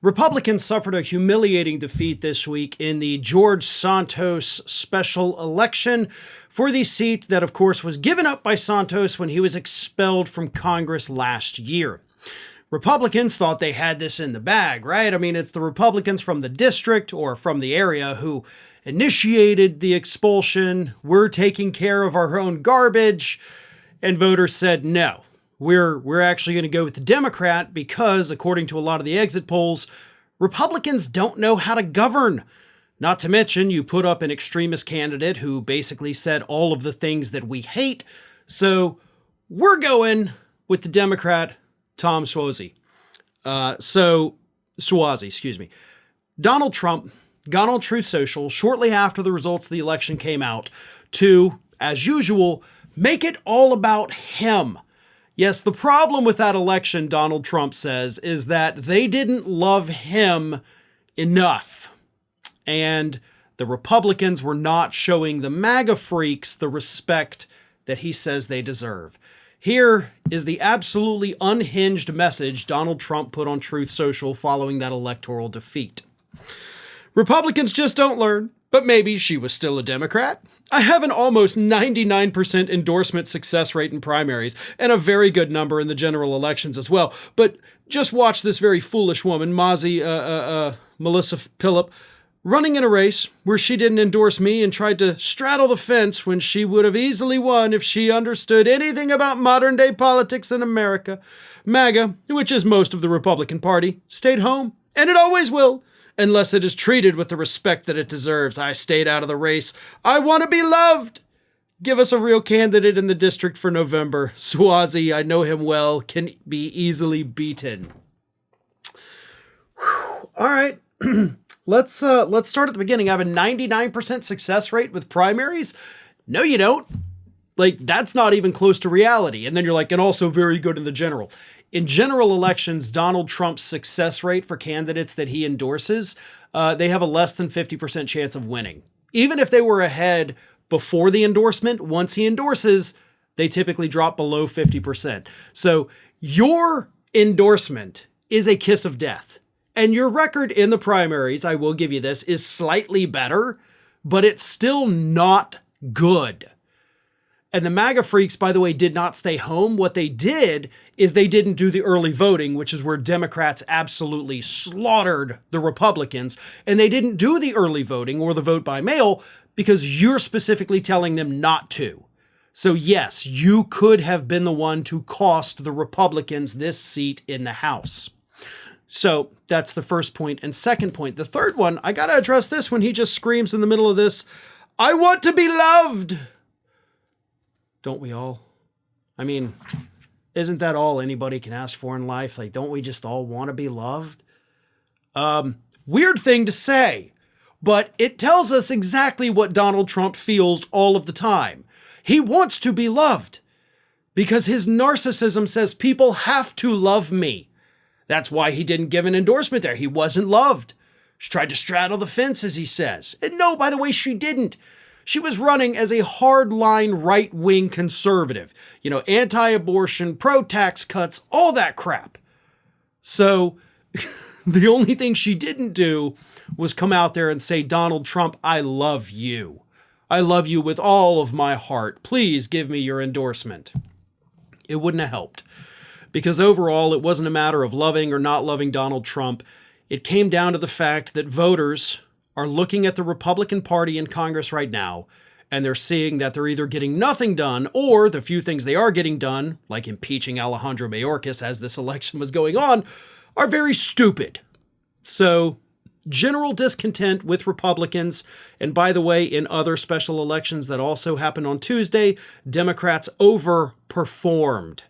Republicans suffered a humiliating defeat this week in the George Santos special election for the seat that, of course, was given up by Santos when he was expelled from Congress last year. Republicans thought they had this in the bag, right? I mean, it's the Republicans from the district or from the area who initiated the expulsion. We're taking care of our own garbage. And voters said, no, we're actually going to go with the Democrat because, according to a lot of the exit polls, Republicans don't know how to govern. Not to mention, you put up an extremist candidate who basically said all of the things that we hate. So we're going with the Democrat, Tom Suozzi. Suozzi. Donald Trump got on Truth Social shortly after the results of the election came out to, as usual, make it all about him. Yes, the problem with that election, Donald Trump says, is that they didn't love him enough. And the Republicans were not showing the MAGA freaks the respect that he says they deserve. Here is the absolutely unhinged message Donald Trump put on Truth Social following that electoral defeat. Republicans just don't learn, but maybe she was still a Democrat. I have an almost 99% endorsement success rate in primaries and a very good number in the general elections as well. But just watch this very foolish woman, Melissa Phillip, running in a race where she didn't endorse me and tried to straddle the fence when she would have easily won if she understood anything about modern day politics in America. MAGA, which is most of the Republican Party, stayed home, and it always will, unless it is treated with the respect that it deserves. I stayed out of the race. I want to be loved. Give us a real candidate in the district for November. Suozzi, I know him well, can be easily beaten. Whew. All right. Let's start at the beginning. I have a 99% success rate with primaries. No, you don't. Like, that's not even close to reality. And then you're like, and also very good in the general. In general elections, Donald Trump's success rate for candidates that he endorses, they have a less than 50% chance of winning. Even if they were ahead before the endorsement, once he endorses, they typically drop below 50%. So your endorsement is a kiss of death. And your record in the primaries, I will give you this, is slightly better, but it's still not good. And the MAGA freaks, by the way, did not stay home. What they did is they didn't do the early voting, which is where Democrats absolutely slaughtered the Republicans. And they didn't do the early voting or the vote by mail because you're specifically telling them not to. So yes, you could have been the one to cost the Republicans this seat in the House. So that's the first point. And second point, the third one, I got to address this when he just screams in the middle of this, I want to be loved. Don't we all? I mean, isn't that all anybody can ask for in life? Like, don't we just all want to be loved? Weird thing to say, but it tells us exactly what Donald Trump feels all of the time. He wants to be loved because his narcissism says people have to love me. That's why he didn't give an endorsement there. He wasn't loved. She tried to straddle the fence, as he says. And no, by the way, she didn't. She was running as a hardline right-wing conservative. You know, anti-abortion, pro-tax cuts, all that crap. So the only thing she didn't do was come out there and say, Donald Trump, I love you. I love you with all of my heart. Please give me your endorsement. It wouldn't have helped. Because overall, it wasn't a matter of loving or not loving Donald Trump. It came down to the fact that voters are looking at the Republican Party in Congress right now, and they're seeing that they're either getting nothing done, or the few things they are getting done, like impeaching Alejandro Mayorkas as this election was going on, are very stupid. So, general discontent with Republicans, and by the way, in other special elections that also happened on Tuesday, Democrats overperformed.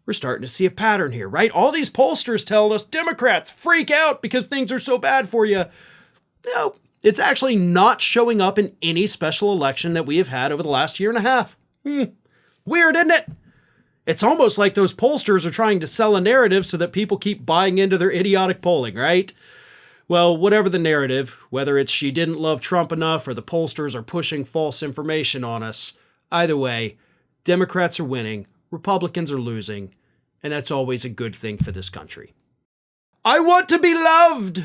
We're starting to see a pattern here, right? All these pollsters telling us Democrats freak out because things are so bad for you. No, it's actually not showing up in any special election that we have had over the last year and a half. Weird, isn't it? It's almost like those pollsters are trying to sell a narrative so that people keep buying into their idiotic polling, right? Well, whatever the narrative, whether it's she didn't love Trump enough or the pollsters are pushing false information on us, either way, Democrats are winning, Republicans are losing, and that's always a good thing for this country. I want to be loved.